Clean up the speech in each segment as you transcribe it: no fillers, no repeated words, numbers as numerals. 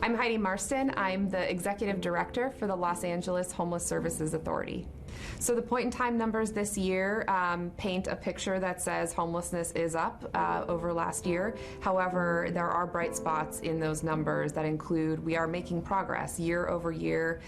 I'm Heidi Marston. I'm the Executive Director for the Los Angeles Homeless Services Authority. So the point-in-time numbers this year paint a picture that says homelessness is up over last year. However, there are bright spots in those numbers that include we are making progress year over year.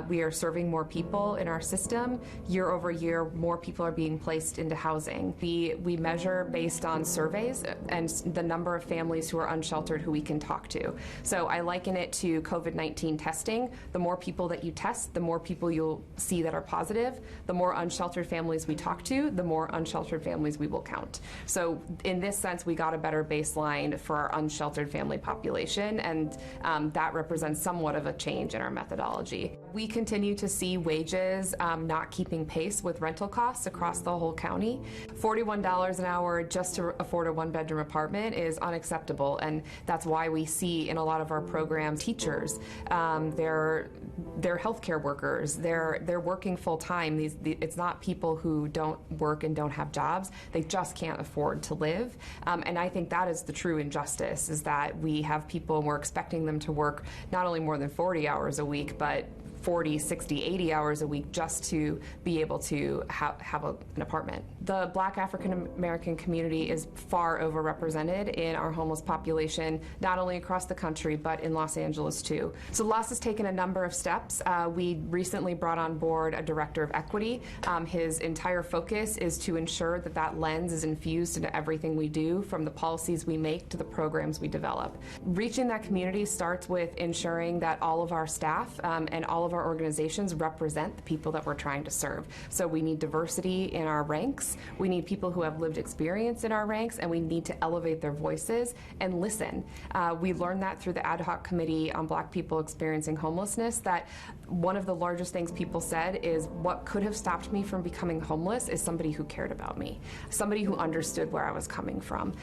We are serving more people in our system. Year over year, more people are being placed into housing. We measure based on surveys and the number of families who are unsheltered who we can talk to. So I liken it to COVID-19 testing. The more people that you test, the more people you'll see that are positive. The more unsheltered families we talk to, the more unsheltered families we will count. So in this sense, we got a better baseline for our unsheltered family population, and that represents somewhat of a change in our methodology. We continue to see wages not keeping pace with rental costs across the whole county. $41 an hour just to afford a one-bedroom apartment is unacceptable, and that's why we see in a lot of our programs teachers, they're healthcare workers, they're working full-time. It's not people who don't work and don't have jobs. They just can't afford to live. And I think that is the true injustice, is that we have people and we're expecting them to work not only more than 40 hours a week, but 40, 60, 80 hours a week just to be able to have an apartment. The Black African American community is far overrepresented in our homeless population, not only across the country, but in Los Angeles too. So LAHSA has taken a number of steps. We recently brought on board a director of equity. His entire focus is to ensure that that lens is infused into everything we do, from the policies we make to the programs we develop. Reaching that community starts with ensuring that all of our staff and all of our organizations represent the people that we're trying to serve. So we need diversity in our ranks, we need people who have lived experience in our ranks, and we need to elevate their voices and listen. We learned that through the ad hoc committee on Black people experiencing homelessness, that one of the largest things people said is, what could have stopped me from becoming homeless is somebody who cared about me, somebody who understood where I was coming from.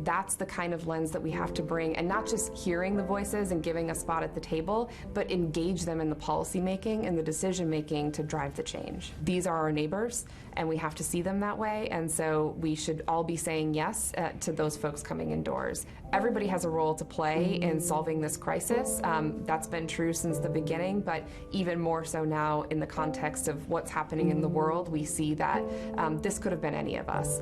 That's the kind of lens that we have to bring, and not just hearing the voices and giving a spot at the table, but engage them in the policy making and the decision making to drive the change. These are our neighbors, and we have to see them that way, and so we should all be saying yes to those folks coming indoors. Everybody has a role to play in solving this crisis. That's been true since the beginning, but even more so now in the context of what's happening in the world, we see that this could have been any of us.